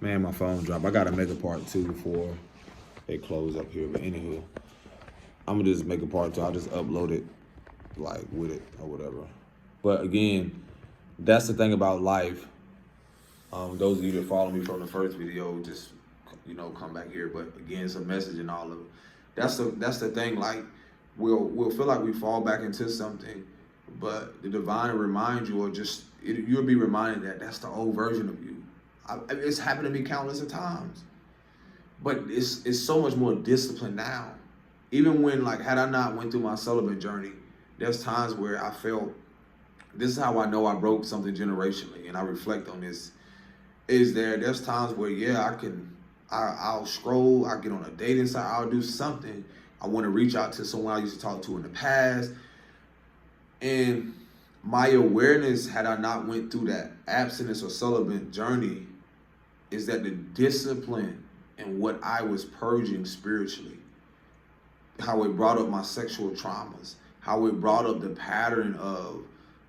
Man, my phone dropped. I gotta make a part two before they close up here. But anywho, I'm gonna just make a part two. I'll just upload it like with it or whatever. But again, that's the thing about life. Those of you that follow me from the first video, just come back here. But again, it's a message in all of it. That's the thing. Like we'll feel like we fall back into something, but the divine will remind you, or just you'll be reminded that that's the old version of you. It's happened to me countless of times, but it's so much more disciplined now. Even when, like, had I not went through my celibate journey, there's times where I felt, this is how I know I broke something generationally, and I reflect on this. There's times where I'll scroll, I'll get on a dating site, I'll do something. I want to reach out to someone I used to talk to in the past, and my awareness, had I not went through that abstinence or celibate journey, is that the discipline and what I was purging spiritually, how it brought up my sexual traumas, how it brought up the pattern of,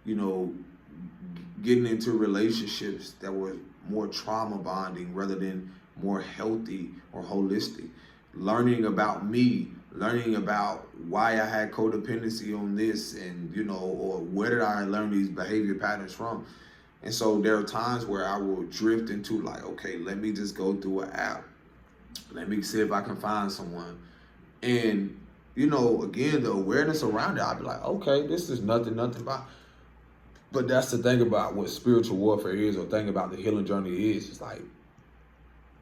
getting into relationships that were more trauma bonding rather than more healthy or holistic. Learning about me, learning about why I had codependency on this, and or where did I learn these behavior patterns from. And so there are times where I will drift into, like, okay, let me just go through an app. Let me see if I can find someone. And, again, the awareness around it, I'll be like, okay, this is nothing about. But that's the thing about what spiritual warfare is, or thing about the healing journey is. It's like,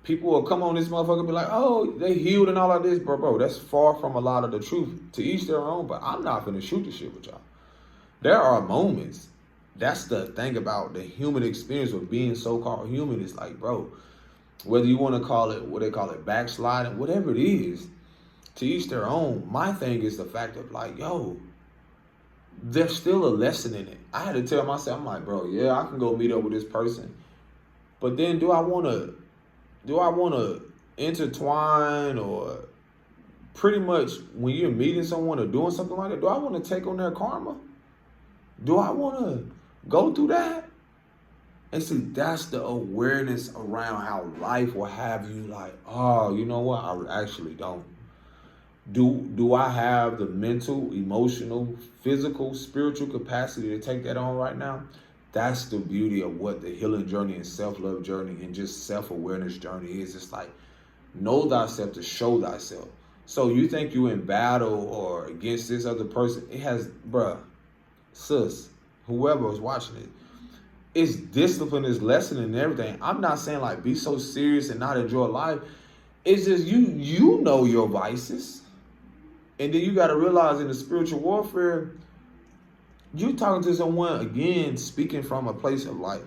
people will come on this motherfucker and be like, oh, they healed and all of this. Bro, that's far from a lot of the truth. To each their own, but I'm not finna shoot the shit with y'all. There are moments. That's the thing about the human experience of being so-called human. It's like, bro, whether you want to call it, what they call it, backsliding, whatever it is, to each their own. My thing is the fact of, like, yo, there's still a lesson in it. I had to tell myself, I'm like, bro, yeah, I can go meet up with this person, but then do I want to intertwine, or pretty much when you're meeting someone or doing something like that, do I want to take on their karma? Do I want to go through that? And see, that's the awareness around how life will have you like, oh, you know what? I actually don't. Do I have the mental, emotional, physical, spiritual capacity to take that on right now? That's the beauty of what the healing journey and self-love journey and just self-awareness journey is. It's like, know thyself to show thyself. So you think you in battle or against this other person, it has, bruh, sis, whoever was watching it, it's discipline, it's lesson and everything. I'm not saying like be so serious and not enjoy life. It's just you know your vices. And then you got to realize in the spiritual warfare, you talking to someone, again, speaking from a place of, like,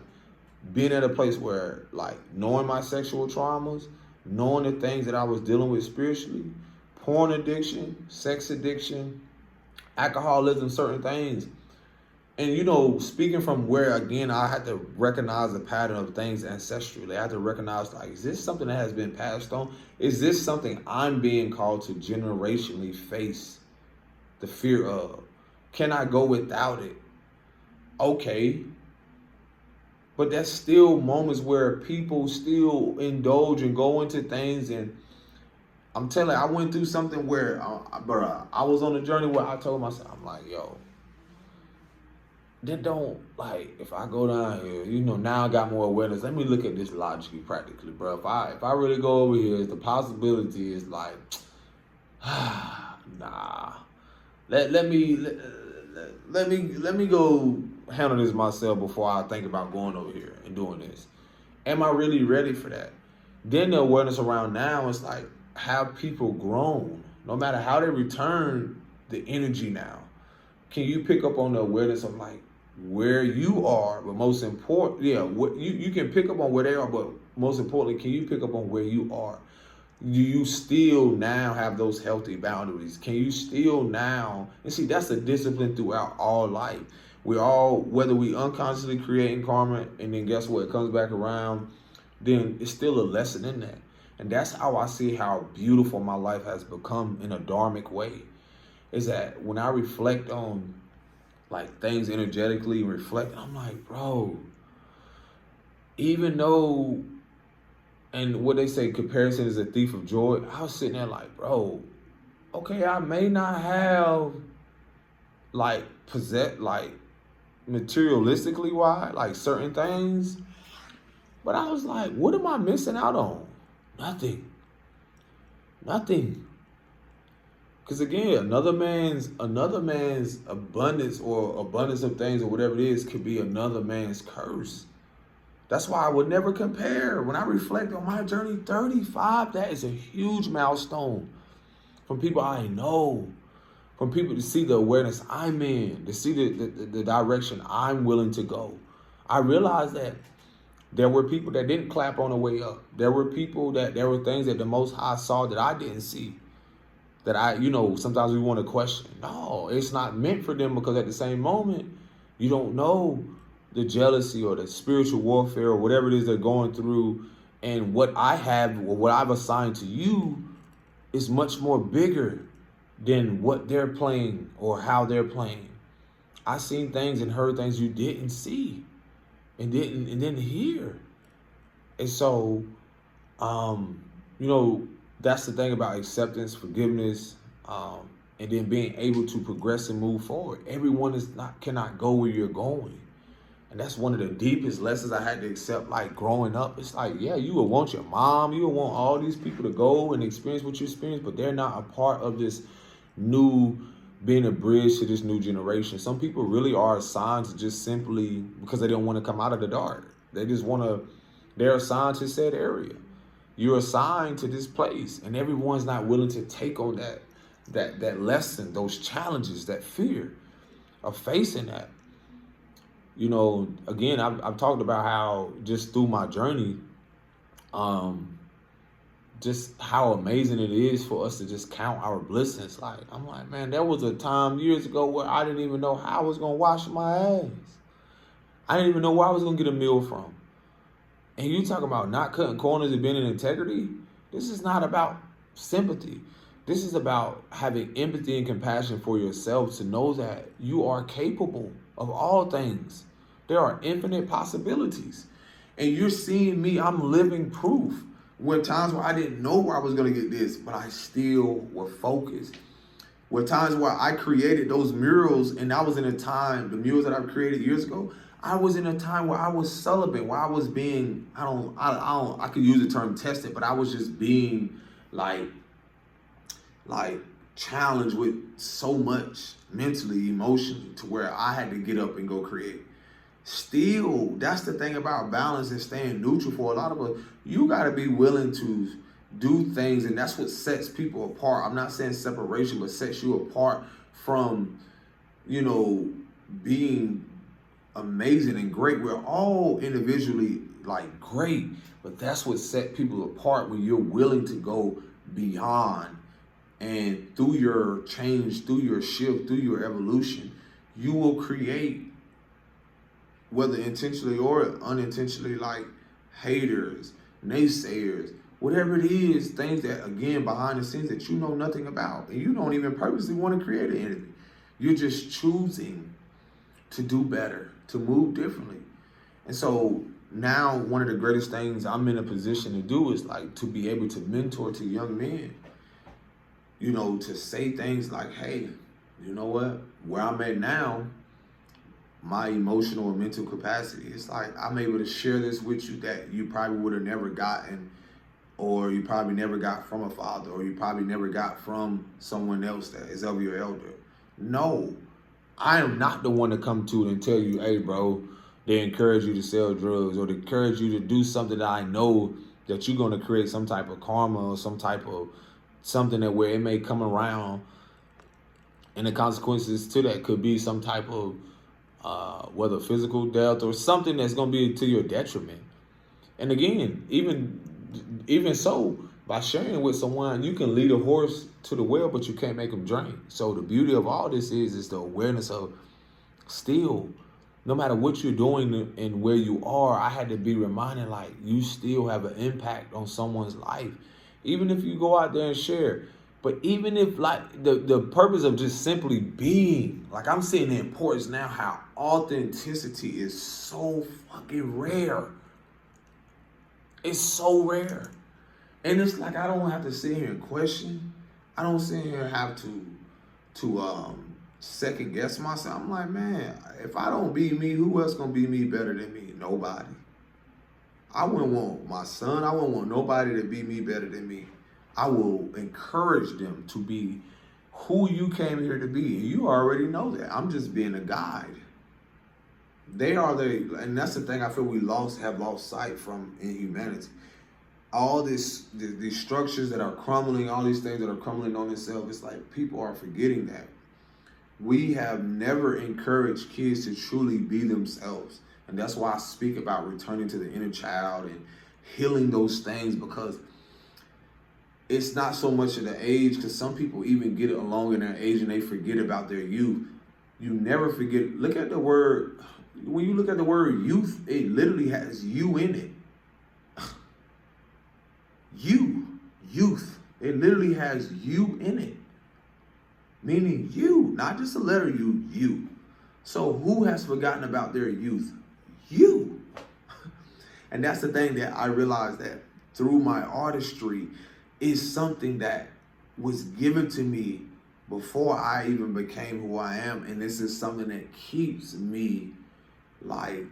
being at a place where, like, knowing my sexual traumas, knowing the things that I was dealing with spiritually, porn addiction, sex addiction, alcoholism, certain things. And, speaking from where, again, I had to recognize the pattern of things ancestrally. I had to recognize, like, is this something that has been passed on? Is this something I'm being called to generationally face the fear of? Can I go without it? Okay. But that's still moments where people still indulge and go into things. And I'm telling you, I went through something where, I was on a journey where I told myself, I'm like, yo, don't, like, if I go down here, now I got more awareness. Let me look at this logically, practically, bro. If I really go over here, the possibility is like, nah. Let me go handle this myself before I think about going over here and doing this. Am I really ready for that? Then the awareness around now is like, have people grown? No matter how they return the energy now, can you pick up on the awareness of, like, where you are? But most important, you can pick up on where they are, but most importantly, can you pick up on where you are? Do you still now have those healthy boundaries? Can you still now, and see, that's a discipline throughout all life. We all, whether we unconsciously creating karma, and then guess what, it comes back around, then it's still a lesson in that. And that's how I see how beautiful my life has become in a dharmic way. Is that when I reflect on, like, things energetically, reflect, I'm like, bro, even though And what they say, comparison is a thief of joy. I was sitting there like, bro, okay, I may not have like materialistically wise, like certain things, but I was like, what am I missing out on? Nothing. Nothing. Because again, another man's abundance or abundance of things or whatever it is could be another man's curse. That's why I would never compare. When I reflect on my journey, 35, that is a huge milestone. From people I know, from people to see the awareness I'm in, to see the direction I'm willing to go. I realized that there were people that didn't clap on the way up. There were things that the Most High saw that I didn't see. That sometimes we want to question. No, it's not meant for them, because at the same moment, you don't know the jealousy or the spiritual warfare or whatever it is they're going through. And what I have or what I've assigned to you is much more bigger than what they're playing or how they're playing. I seen things and heard things you didn't see and didn't hear. And so, that's the thing about acceptance, forgiveness, and then being able to progress and move forward. Everyone cannot go where you're going. And that's one of the deepest lessons I had to accept, like growing up. It's like, yeah, you would want your mom, you would want all these people to go and experience what you experienced, but they're not a part of this being a bridge to this new generation. Some people really are assigned to just simply because they don't want to come out of the dark. They're assigned to said area. You're assigned to this place, and everyone's not willing to take on that lesson, those challenges, that fear of facing that. Again, I've talked about how just through my journey, just how amazing it is for us to just count our blessings. Like, I'm like, man, there was a time years ago where I didn't even know how I was going to wash my ass. I didn't even know where I was going to get a meal from. And you talking about not cutting corners and being in integrity? This is not about sympathy. This is about having empathy and compassion for yourself to know that you are capable of all things. There are infinite possibilities. And you're seeing me, I'm living proof. Were times where I didn't know where I was going to get this, but I still were focused. Were times where I created those murals, and I was in a time, the murals that I've created years ago, I was in a time where I was celibate, where I was being, I could use the term tested, but I was just being like challenged with so much mentally, emotionally, to where I had to get up and go create. Still, that's the thing about balance and staying neutral for a lot of us. You got to be willing to do things, and that's what sets people apart. I'm not saying separation, but sets you apart from, being amazing and great. We're all individually like great, but that's what set people apart, when you're willing to go beyond. And through your change, through your shift, through your evolution, you will create, whether intentionally or unintentionally, like haters, naysayers, whatever it is, things that, again, behind the scenes that you know nothing about. And you don't even purposely want to create an enemy. You're just choosing to do better, to move differently. And so now one of the greatest things I'm in a position to do is like to be able to mentor to young men. To say things like, hey, you know what? Where I'm at now, my emotional and mental capacity, it's like I'm able to share this with you that you probably would have never gotten, or you probably never got from a father, or you probably never got from someone else that is of your elder. No, I am not the one to come to and tell you, hey, bro, they encourage you to sell drugs, or they encourage you to do something that I know that you're going to create some type of karma or some type of something that where it may come around, and the consequences to that could be some type of whether physical death or something that's going to be to your detriment. And again, even so, by sharing with someone, you can lead a horse to the well, but you can't make him drink. So the beauty of all this is the awareness of still, no matter what you're doing and where you are, I had to be reminded, like, you still have an impact on someone's life. Even if you go out there and share. But even if, like, the purpose of just simply being, like, I'm seeing the importance now how authenticity is so fucking rare. It's so rare. And it's like I don't have to sit here and question. I don't sit here and have to second guess myself. I'm like, man, if I don't be me, who else gonna be me better than me? Nobody. I wouldn't want my son, I wouldn't want nobody to be me better than me. I will encourage them to be who you came here to be. And you already know that. I'm just being a guide. They are and that's the thing I feel we have lost sight from in humanity. All these structures that are crumbling, all these things that are crumbling on themselves, it's like people are forgetting that. We have never encouraged kids to truly be themselves. And that's why I speak about returning to the inner child and healing those things, because it's not so much of the age, because some people even get it along in their age and they forget about their youth. You never forget. Look at the word. When you look at the word youth, it literally has you in it. Youth. It literally has you in it. Meaning you, not just a letter U, you. So who has forgotten about their youth? You. And that's the thing that I realized, that through my artistry is something that was given to me before I even became who I am. And this is something that keeps me like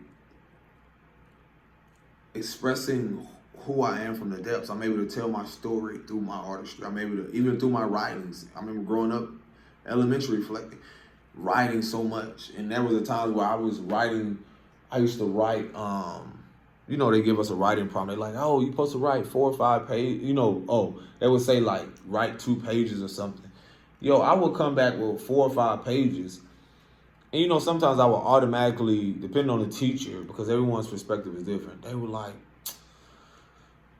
expressing who I am from the depths. I'm able to tell my story through my artistry. I'm able to, even through my writings. I remember growing up, elementary, reflecting, writing so much. And there was a time where I was writing, I used to write, you know, they give us a writing prompt. They're like, oh, you're supposed to write 4 or 5 pages. You know, they would say like, write 2 pages or something. Yo, I would come back with 4 or 5 pages. And, you know, sometimes I would automatically, depending on the teacher, because everyone's perspective is different, they were like,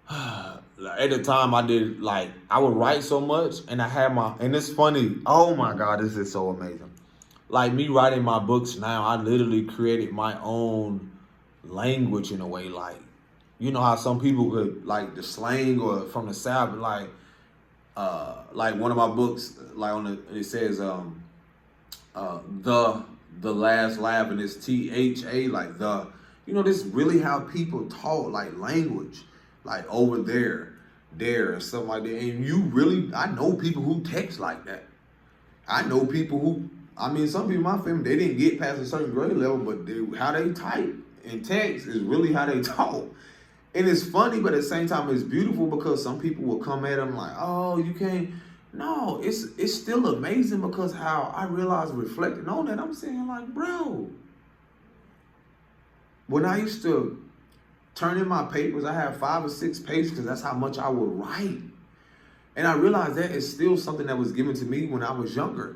at the time I did, like, I would write so much, and I had and it's funny, oh my God, this is so amazing. Like me writing my books now, I literally created my own language in a way. Like, you know how some people could, like the slang or from the South, like one of my books, like it says, the last laugh, and it's THA, like the, you know, this really how people talk, like language. Like over there, and stuff like that. And I know people who text like that. I know people who, some people in my family, they didn't get past a certain grade level, but how they type and text is really how they talk. And it's funny, but at the same time, it's beautiful, because some people will come at them like, oh, you can't. No, it's still amazing, because how I realized, reflecting on that, I'm saying like, bro, when I used to turn in my papers, I have 5 or 6 pages, because that's how much I would write. And I realized that is still something that was given to me when I was younger,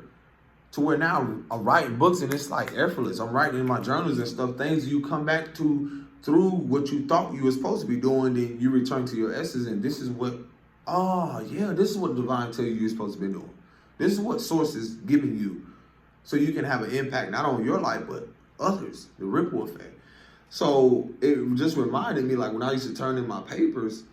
to where now I'm writing books and it's like effortless. I'm writing in my journals and stuff, things you come back to through what you thought you were supposed to be doing, then you return to your essence, and this is what, this is what the divine tell you you're supposed to be doing. This is what source is giving you, so you can have an impact not on your life, but others, the ripple effect. So it just reminded me, like when I used to turn in my papers,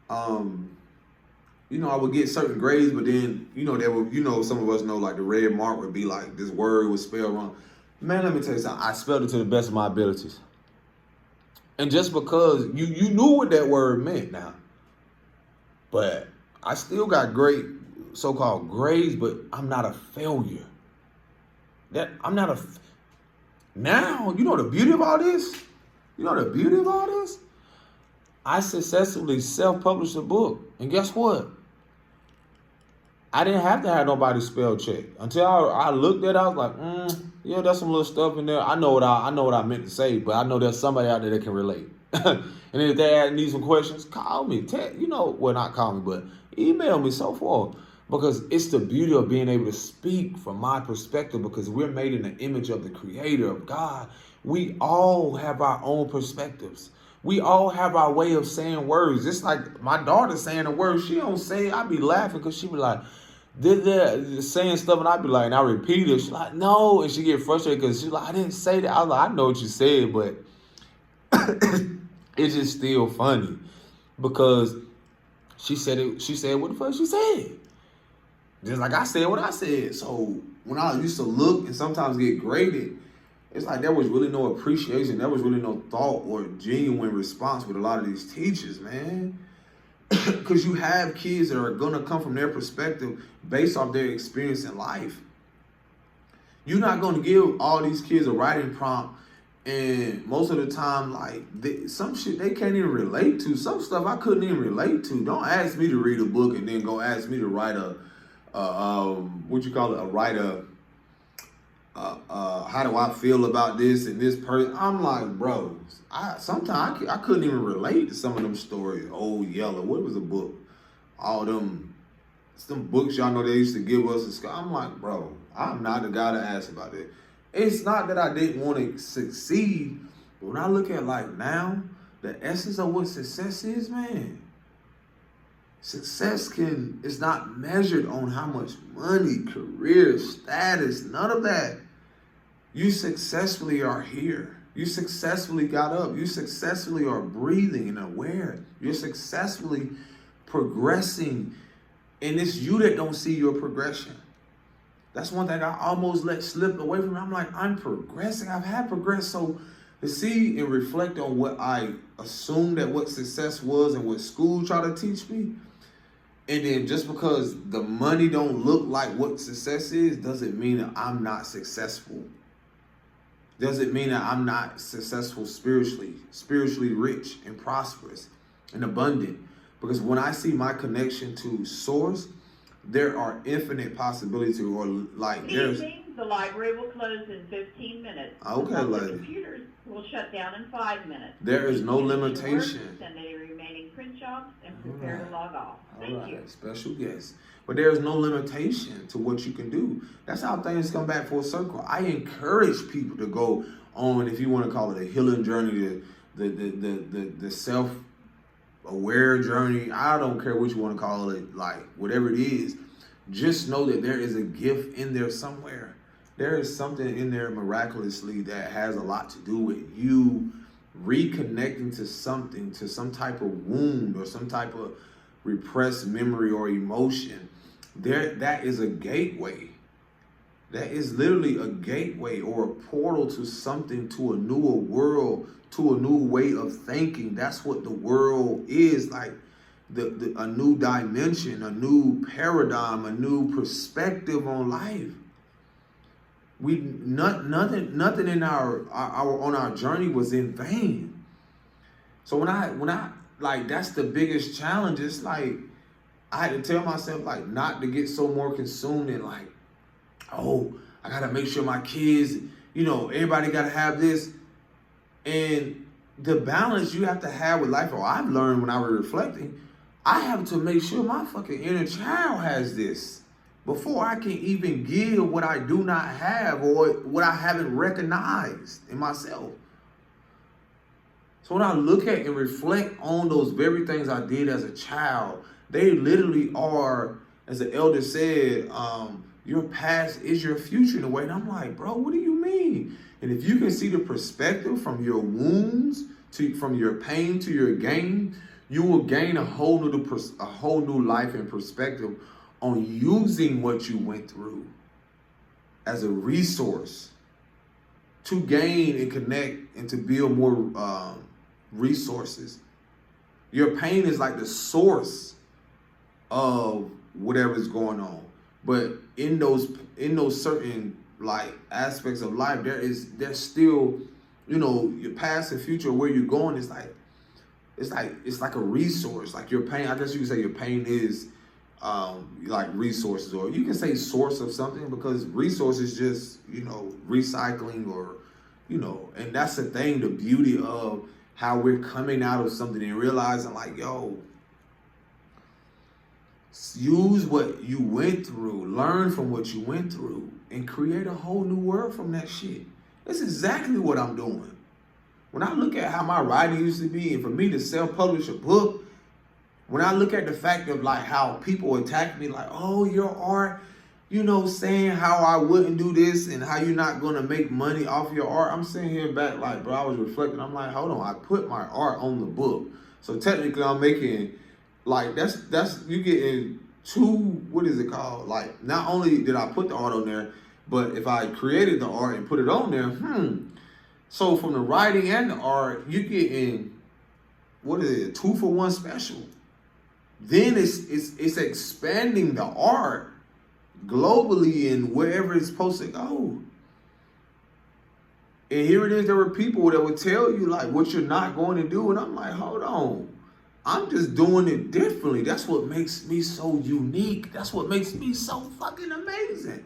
you know, I would get certain grades, but then, you know, there were, you know, some of us know, like the red mark would be like this word was spelled wrong. Man, let me tell you something. I spelled it to the best of my abilities. And just because you knew what that word meant now, but I still got great so-called grades, but I'm not a failure. Now, you know the beauty of all this? I successfully self-published a book. And guess what? I didn't have to have nobody spell check. Until I looked at it, I was like, yeah, there's some little stuff in there. I know what I meant to say, but I know there's somebody out there that can relate. And if they need some questions, call me. Not call me, but email me, so forth. Because it's the beauty of being able to speak from my perspective, because we're made in the image of the Creator, of God. We all have our own perspectives. We all have our way of saying words. Just like my daughter saying a word, she don't say it. I be laughing, because she be like, saying stuff, and I be like, and I repeat it. She's like, no, and she get frustrated, because she's like, I didn't say that. I was like, I know what you said, but it's just still funny, because she said it. She said what the fuck she said. Just like I said what I said. So when I used to look and sometimes get graded, It's like there was really no appreciation, there was really no thought or genuine response with a lot of these teachers, man. Because you have kids that are gonna come from their perspective based off their experience in life. You're not gonna give all these kids a writing prompt, and most of the time, like some shit they can't even relate to. Some stuff I couldn't even relate to. Don't ask me to read a book and then go ask me to write what you call it, how do I feel about this and this person. I'm like, bro, sometimes I couldn't even relate to some of them stories. Old Yeller, what was a book? All them books y'all know they used to give us in school. I'm like, bro, I'm not the guy to ask about it. It's not that I didn't want to succeed, but when I look at like now, the essence of what success is, man, success is not measured on how much money, career, status, none of that. You successfully are here. You successfully got up. You successfully are breathing and aware. You're successfully progressing. And it's you that don't see your progression. That's one thing I almost let slip away from me. I'm like, I'm progressing. I've had progress. So to see and reflect on what I assumed that what success was and what school tried to teach me, and then just because the money don't look like what success is, doesn't mean that I'm not successful. Doesn't mean that I'm not successful spiritually rich and prosperous and abundant. Because when I see my connection to Source, there are infinite possibilities, or like there's. The library will close in 15 minutes. Okay, lady. The computers will shut down in 5 minutes. There is no limitation. Send any remaining print jobs and prepare to log off. Thank you. Special guest. But there is no limitation to what you can do. That's how things come back full circle. I encourage people to go on, if you want to call it a healing journey, the self-aware journey. I don't care what you want to call it, like whatever it is. Just know that there is a gift in there somewhere. There is something in there miraculously that has a lot to do with you reconnecting to something, to some type of wound or some type of repressed memory or emotion. That is a gateway. That is literally a gateway or a portal to something, to a newer world, to a new way of thinking. That's what the world is, like a new dimension, a new paradigm, a new perspective on life. Nothing in our on our journey was in vain. So when I like, that's the biggest challenge. It's like I had to tell myself like not to get so more consumed in like, oh, I gotta make sure my kids, everybody gotta have this. And the balance you have to have with life, or I've learned when I was reflecting, I have to make sure my fucking inner child has this before I can even give what I do not have or what I haven't recognized in myself. So when I look at and reflect on those very things I did as a child, they literally are, as the elder said, your past is your future in a way. And I'm like, bro, what do you mean? And if you can see the perspective from your wounds from your pain to your gain, you will gain a whole new life and perspective on using what you went through as a resource to gain and connect and to build more resources. Your pain is like the source of whatever's going on. But in those certain like aspects of life, there's still, your past and future, where you're going is like, it's like a resource. Like your pain, I guess you could say your pain is like resources, or you can say source of something, because resource is just, recycling, or, and that's the thing, the beauty of how we're coming out of something and realizing like, yo, use what you went through, learn from what you went through, and create a whole new world from that shit. That's exactly what I'm doing. When I look at how my writing used to be, and for me to self-publish a book, when I look at the fact of like how people attack me, like, oh, your art, saying how I wouldn't do this and how you're not going to make money off your art. I'm sitting here back like, bro, I was reflecting. I'm like, hold on, I put my art on the book. So technically I'm making, like, that's you getting two, what is it called? Like, not only did I put the art on there, But if I created the art and put it on there, so from the writing and the art, you get in, what is it, 2-for-1 special. Then it's expanding the art globally and wherever it's supposed to go. And here it is, there were people that would tell you like what you're not going to do. And I'm like, hold on. I'm just doing it differently. That's what makes me so unique. That's what makes me so fucking amazing.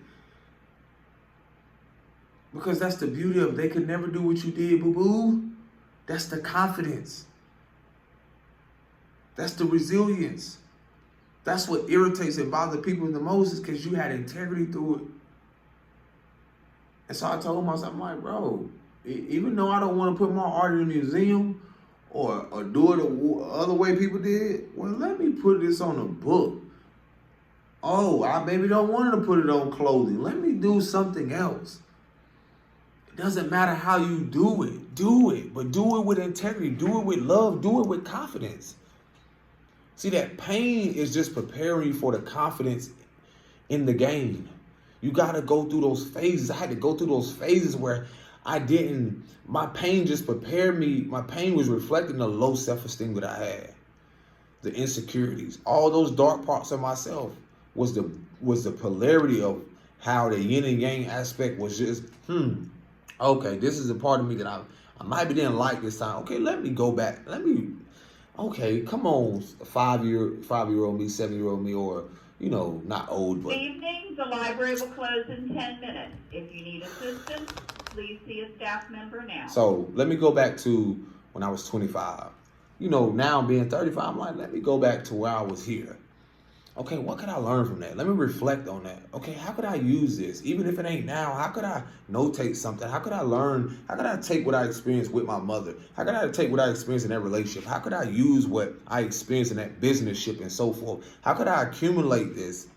Because that's the beauty of they could never do what you did, boo-boo. That's the confidence. That's the resilience. That's what irritates and bothers people the most, is because you had integrity through it. And so I told myself, I'm like, bro, even though I don't want to put my art in a museum or do it the other way people did, well, let me put this on a book. Oh, I maybe don't want to put it on clothing. Let me do something else. It doesn't matter how you do it, but do it with integrity, do it with love, do it with confidence. See, that pain is just preparing you for the confidence in the game. You got to go through those phases. I had to go through those phases where my pain just prepared me. My pain was reflecting the low self-esteem that I had, the insecurities, all those dark parts of myself was the polarity of how the yin and yang aspect was just, okay, this is a part of me that I maybe didn't like this time. Okay, let me go back. Okay, come on, 5-year-old me, 7-year-old me, or, not old, but. Evening, the library will close in 10 minutes. If you need assistance, please see a staff member now. So let me go back to when I was 25. Now being 35, I'm like, let me go back to where I was here. Okay, what could I learn from that? Let me reflect on that. Okay, how could I use this? Even if it ain't now, how could I notate something? How could I learn? How could I take what I experienced with my mother? How could I take what I experienced in that relationship? How could I use what I experienced in that businessship and so forth? How could I accumulate this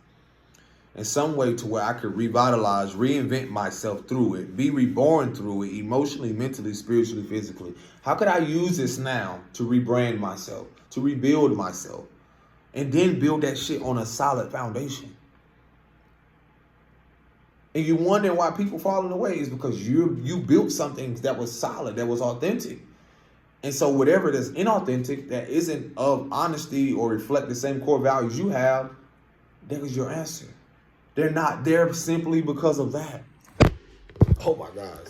in some way to where I could revitalize, reinvent myself through it, be reborn through it, emotionally, mentally, spiritually, physically? How could I use this now to rebrand myself, to rebuild myself? And then build that shit on a solid foundation. And you wonder why people falling away is because you built something that was solid, that was authentic. And so whatever that's inauthentic, that isn't of honesty or reflect the same core values you have, that is your answer. They're not there simply because of that. Oh my gosh.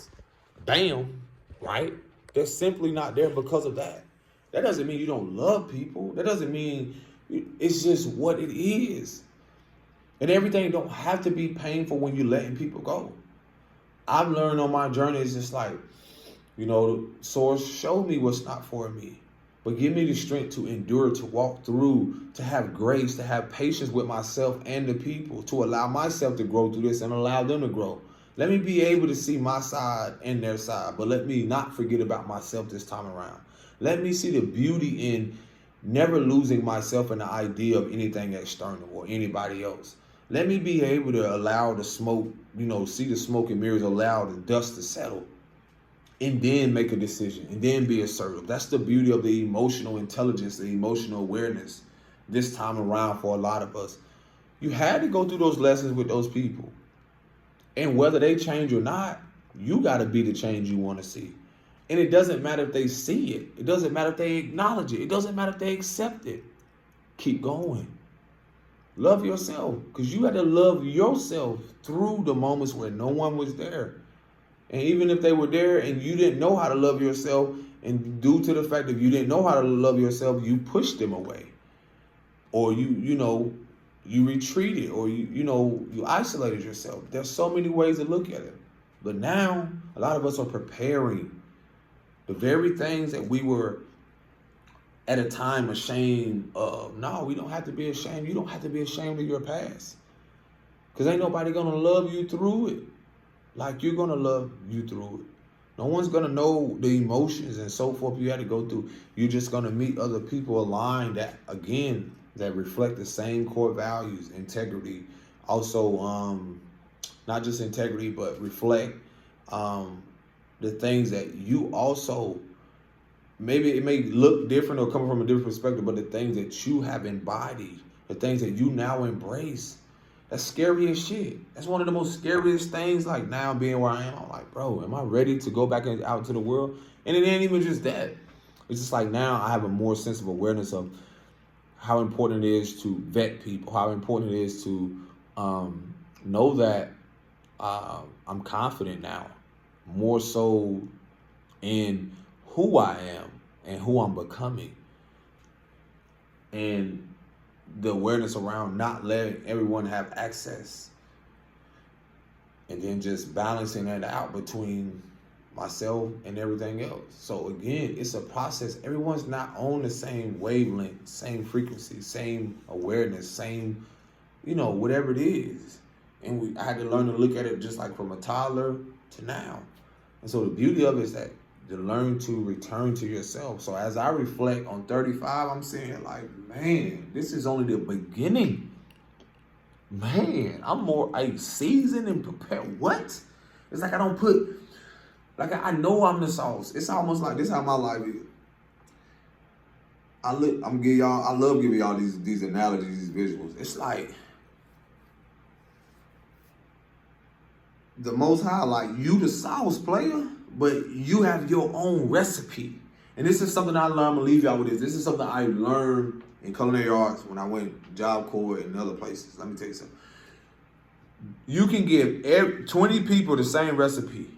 Bam. Right? They're simply not there because of that. That doesn't mean you don't love people. That doesn't mean... It's just what it is. And everything don't have to be painful when you're letting people go. I've learned on my journey, it's just like, source, show me what's not for me. But give me the strength to endure, to walk through, to have grace, to have patience with myself and the people, to allow myself to grow through this and allow them to grow. Let me be able to see my side and their side, but let me not forget about myself this time around. Let me see the beauty in never losing myself in the idea of anything external or anybody else. Let me be able to allow the smoke, see the smoke and mirrors, allow the dust to settle, and then make a decision, and then be assertive. That's the beauty of the emotional intelligence, the emotional awareness this time around for a lot of us. You had to go through those lessons with those people. And whether they change or not, you got to be the change you want to see. And it doesn't matter if they see it. It doesn't matter if they acknowledge it. It doesn't matter if they accept it. Keep going. Love yourself, because you had to love yourself through the moments where no one was there. And even if they were there and you didn't know how to love yourself, and due to the fact that you didn't know how to love yourself, you pushed them away. Or you retreated, or you isolated yourself. There's so many ways to look at it. But now a lot of us are preparing the very things that we were at a time ashamed of. No, we don't have to be ashamed. You don't have to be ashamed of your past. Because ain't nobody going to love you through it like you're going to love you through it. No one's going to know the emotions and so forth you had to go through. You're just going to meet other people aligned that, again, that reflect the same core values, integrity. Also, not just integrity, but reflect the things that you also, maybe it may look different or come from a different perspective, but the things that you have embodied, the things that you now embrace. That's scary as shit. That's one of the most scariest things. Like now being where I am, I'm like, bro, am I ready to go back out to the world? And it ain't even just that. It's just like now I have a more sense of awareness of how important it is to vet people, how important it is to know that I'm confident now, more so in who I am and who I'm becoming. And the awareness around not letting everyone have access, and then just balancing that out between myself and everything else. So again, it's a process. Everyone's not on the same wavelength, same frequency, same awareness, same, whatever it is. And I had to learn to look at it just like from a toddler to now. And so the beauty of it is that to learn to return to yourself. So as I reflect on 35, I'm saying like, man, this is only the beginning. Man, I'm more seasoned and prepared. What? It's like I don't put, like I know I'm the sauce. It's almost like this is how my life is. I love giving y'all these analogies, these visuals. It's like the Most High, like you the sauce player, but you have your own recipe. And this is something I learned. I'm gonna leave y'all with this. This is something I learned in culinary arts when I went Job Corps and other places. Let me tell you something. You can give 20 people the same recipe.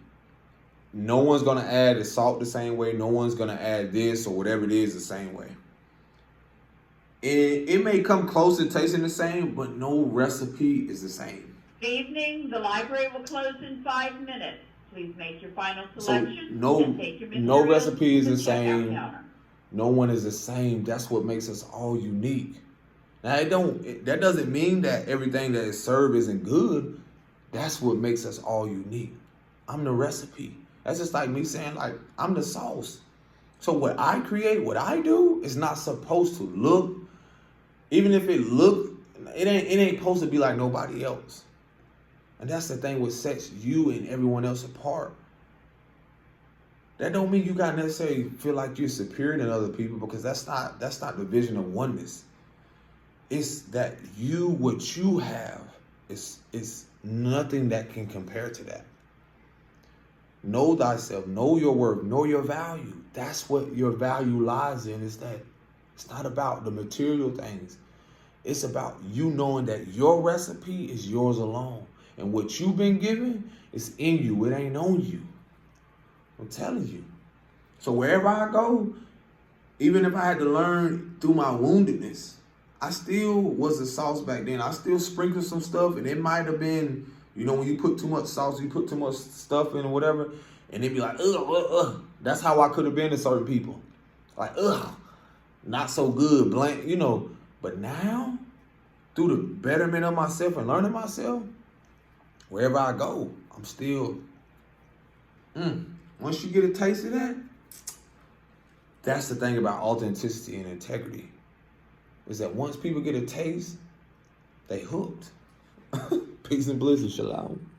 No one's gonna add the salt the same way. No one's gonna add this or whatever it is the same way. It may come close to tasting the same, but no recipe is the same. Good evening. The library will close in 5 minutes. Please make your final selection. So no recipe is the same. Counter. No one is the same. That's what makes us all unique. Now that doesn't mean that everything that is served isn't good. That's what makes us all unique. I'm the recipe. That's just like me saying like I'm the sauce. So what I create, what I do is not supposed to look, even if it ain't supposed to be like nobody else. And that's the thing what sets you and everyone else apart. That don't mean you gotta necessarily feel like you're superior than other people, because that's not the vision of oneness. It's that what you have is nothing that can compare to that. Know thyself, know your worth, know your value. That's what your value lies in, is that it's not about the material things. It's about you knowing that your recipe is yours alone. And what you've been given is in you. It ain't on you. I'm telling you. So wherever I go, even if I had to learn through my woundedness, I still was a sauce back then. I still sprinkled some stuff, and it might have been, when you put too much sauce, you put too much stuff in or whatever, and it'd be like, ugh. That's how I could have been to certain people. Like, ugh, not so good, blank, But now, through the betterment of myself and learning myself, wherever I go, I'm still, once you get a taste of that, that's the thing about authenticity and integrity, is that once people get a taste, they hooked. Peace and bliss and shalom.